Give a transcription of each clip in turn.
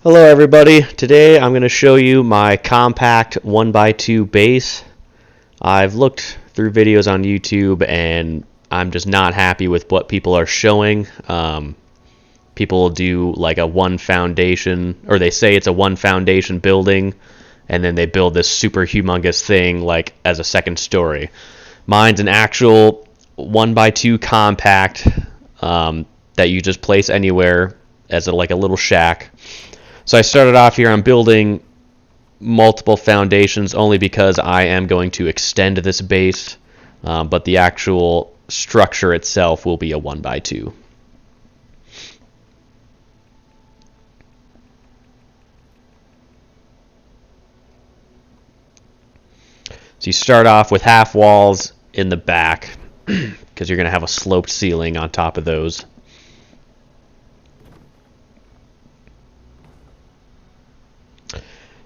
Hello everybody, today I'm going to show you my compact 1x2 base. I've looked through videos on YouTube and I'm just not happy with what people are showing. People do like a one foundation, or they say it's a one foundation building, and then they build this super humongous thing like as a second story. Mine's an actual 1x2 compact that you just place anywhere as like a little shack. So I started off here, I'm building multiple foundations only because I am going to extend this base, but the actual structure itself will be a 1x2. So you start off with half walls in the back because you're going to have a sloped ceiling on top of those.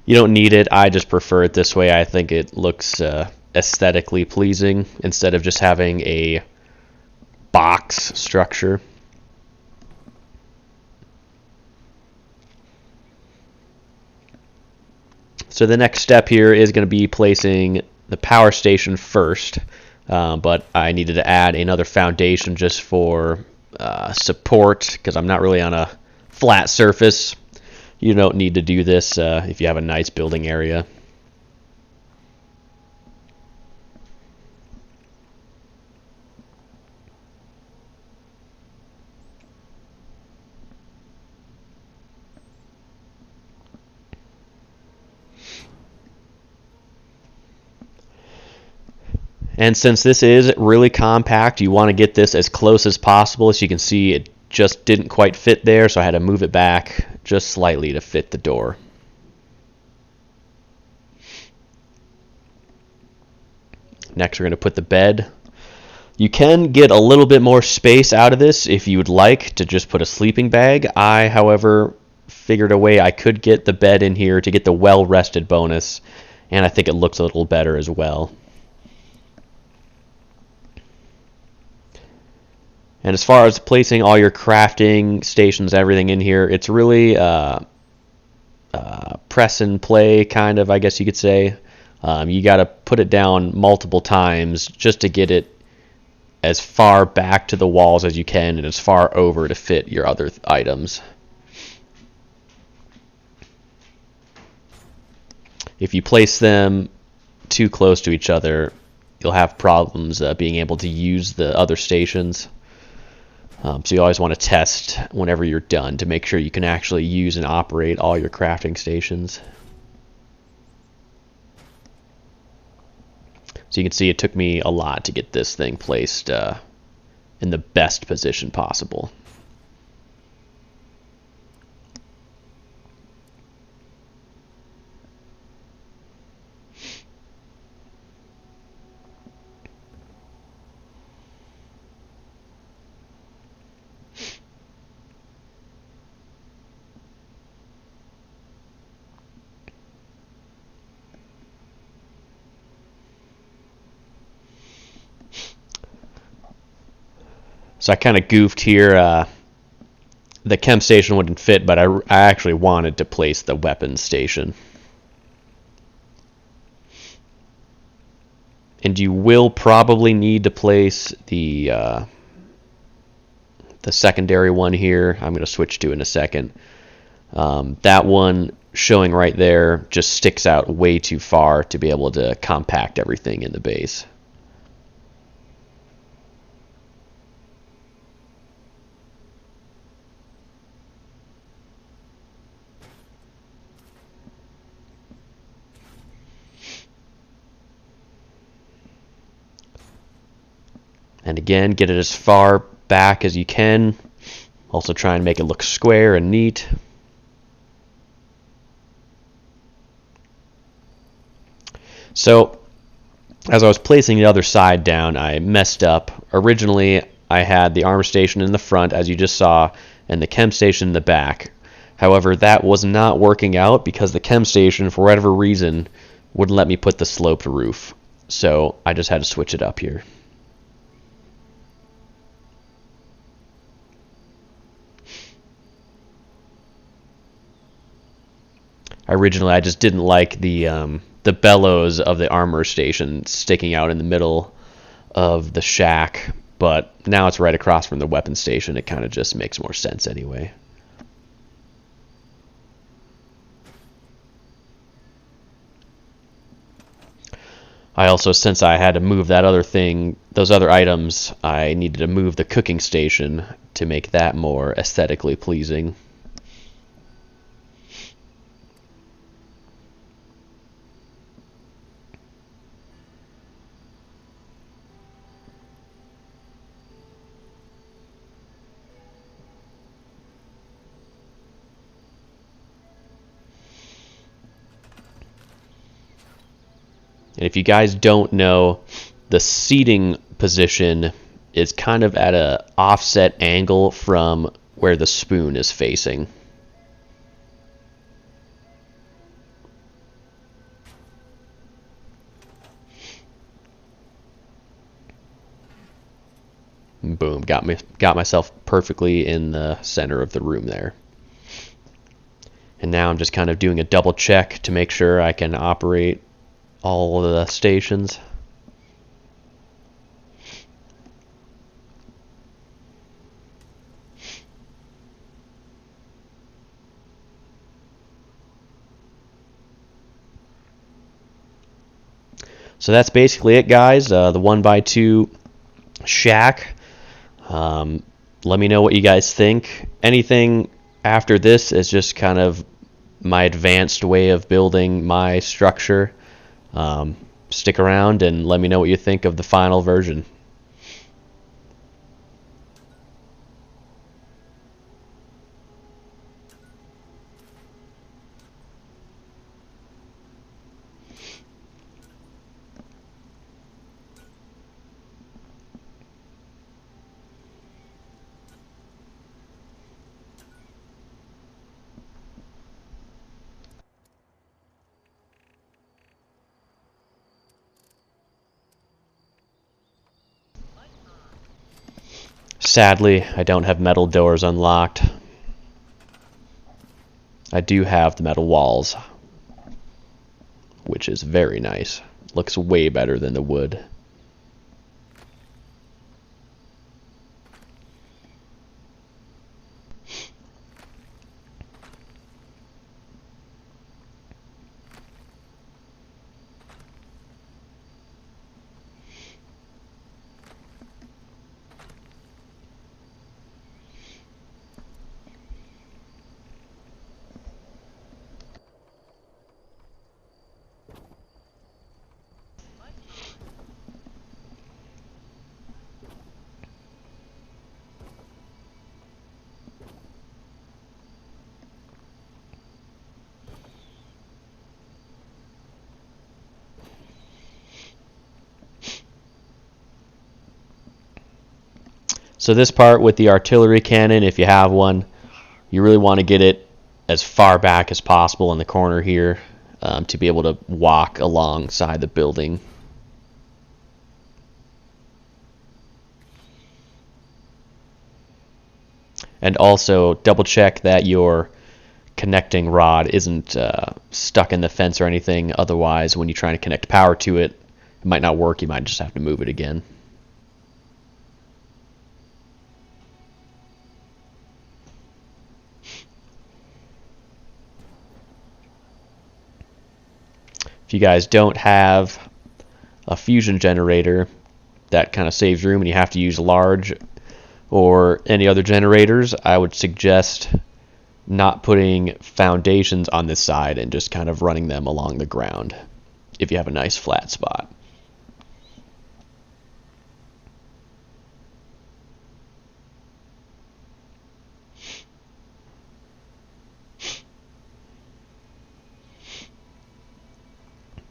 You don't need it. I just prefer it this way. I think it looks aesthetically pleasing instead of just having a box structure. So the next step here is going to be placing the power station first, but I needed to add another foundation just for support because I'm not really on a flat surface. You don't need to do this if you have a nice building area. And since this is really compact, you want to get this as close as possible. As you can see, it just didn't quite fit there, so I had to move it back just slightly to fit the door. Next, we're going to put the bed. You can get a little bit more space out of this if you would like to just put a sleeping bag. I, however, figured a way I could get the bed in here to get the well-rested bonus, and I think it looks a little better as well. And as far as placing all your crafting stations, everything in here, it's really press and play kind of, I guess you could say. You got to put it down multiple times just to get it as far back to the walls as you can and as far over to fit your other items. If you place them too close to each other, you'll have problems being able to use the other stations. So you always want to test whenever you're done to make sure you can actually use and operate all your crafting stations. So you can see it took me a lot to get this thing placed in the best position possible. So I kind of goofed here. The chem station wouldn't fit, but I actually wanted to place the weapons station. And you will probably need to place the secondary one here. I'm going to switch to in a second. That one showing right there just sticks out way too far to be able to compact everything in the base. And again, get it as far back as you can. Also try and make it look square and neat. So, as I was placing the other side down, I messed up. Originally, I had the armor station in the front, as you just saw, and the chem station in the back. However, that was not working out because the chem station, for whatever reason, wouldn't let me put the sloped roof. So I just had to switch it up here. Originally, I just didn't like the bellows of the armor station sticking out in the middle of the shack, but now it's right across from the weapon station. It kind of just makes more sense anyway. I also, since I had to move that other thing, those other items, I needed to move the cooking station to make that more aesthetically pleasing. And if you guys don't know, the seating position is kind of at an offset angle from where the spoon is facing. Boom, got myself perfectly in the center of the room there. And now I'm just kind of doing a double check to make sure I can operate all of the stations. So that's basically it, guys. The 1x2 shack. Let me know what you guys think. Anything after this is just kind of my advanced way of building my structure. Stick around and let me know what you think of the final version. Sadly, I don't have metal doors unlocked. I do have the metal walls, which is very nice. Looks way better than the wood. So this part with the artillery cannon, if you have one, you really want to get it as far back as possible in the corner here to be able to walk alongside the building. And also double check that your connecting rod isn't stuck in the fence or anything. Otherwise, when you try to connect power to it, it might not work. You might just have to move it again. If you guys don't have a fusion generator, that kind of saves room and you have to use large or any other generators, I would suggest not putting foundations on this side and just kind of running them along the ground if you have a nice flat spot.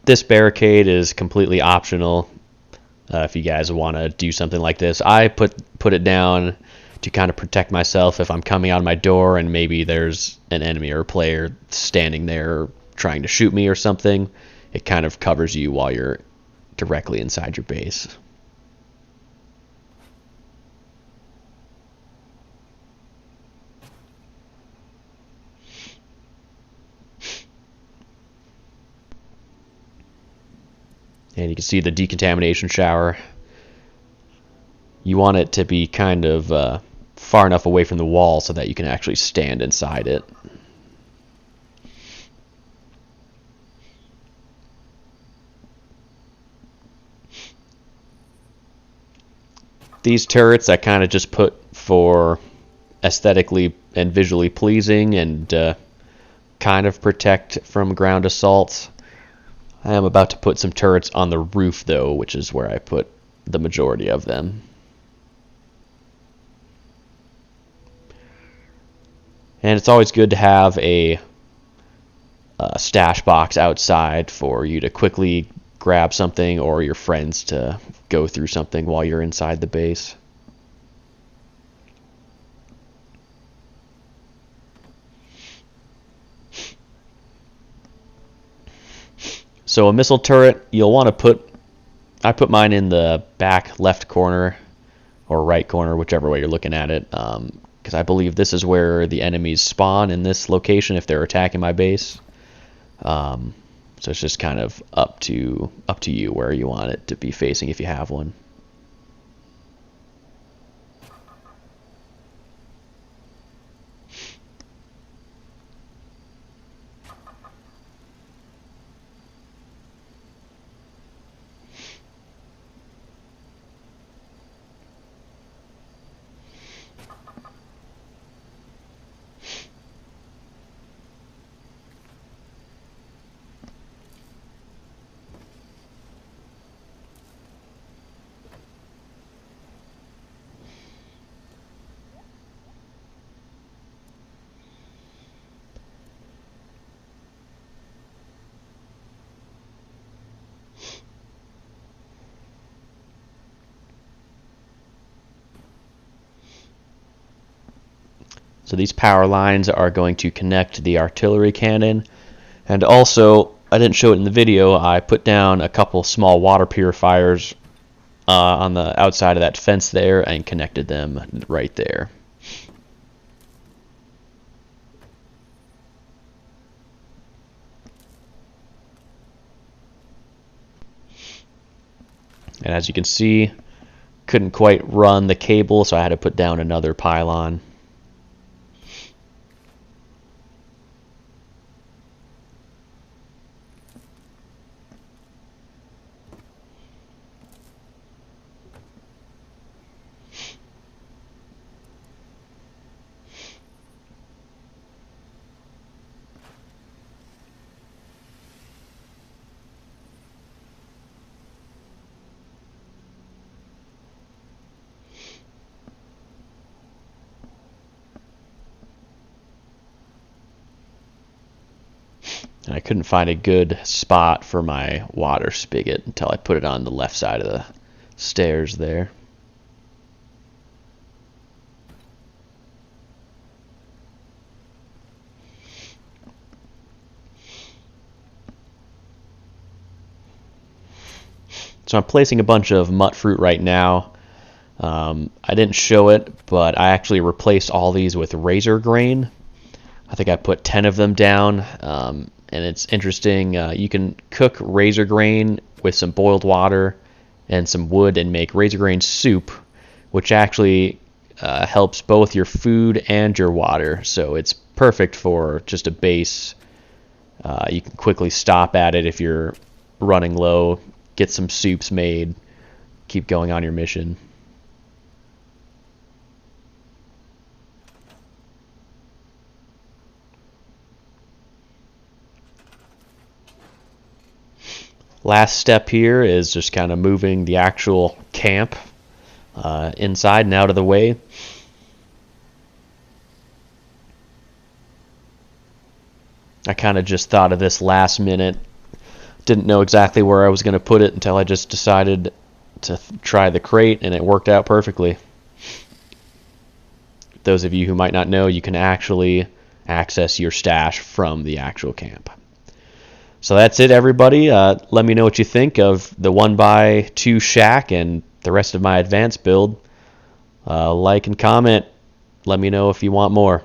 This barricade is completely optional if you guys want to do something like this. I put it down to kind of protect myself if I'm coming out of my door and maybe there's an enemy or a player standing there trying to shoot me or something. It kind of covers you while you're directly inside your base. And you can see the decontamination shower. You want it to be kind of far enough away from the wall so that you can actually stand inside it. These turrets I kind of just put for aesthetically and visually pleasing and kind of protect from ground assaults. I am about to put some turrets on the roof though, which is where I put the majority of them. And it's always good to have a stash box outside for you to quickly grab something, or your friends to go through something while you're inside the base. So a missile turret, you'll want to I put mine in the back left corner or right corner, whichever way you're looking at it, because I believe this is where the enemies spawn in this location if they're attacking my base. So it's just kind of up to you where you want it to be facing if you have one. So these power lines are going to connect the artillery cannon, and also, I didn't show it in the video, I put down a couple small water purifiers on the outside of that fence there and connected them right there. And as you can see, couldn't quite run the cable, so I had to put down another pylon. And I couldn't find a good spot for my water spigot until I put it on the left side of the stairs there. So I'm placing a bunch of mutt fruit right now. I didn't show it, but I actually replaced all these with razor grain. I think I put 10 of them down. And it's interesting, you can cook razor grain with some boiled water and some wood and make razor grain soup, which actually helps both your food and your water. So it's perfect for just a base. You can quickly stop at it if you're running low, get some soups made, keep going on your mission. Last step here is just kind of moving the actual camp inside and out of the way. I kind of just thought of this last minute. Didn't know exactly where I was going to put it until I just decided to try the crate, and it worked out perfectly. Those of you who might not know, you can actually access your stash from the actual camp. So that's it, everybody. Let me know what you think of the 1x2 shack and the rest of my advanced build. Like and comment. Let me know if you want more.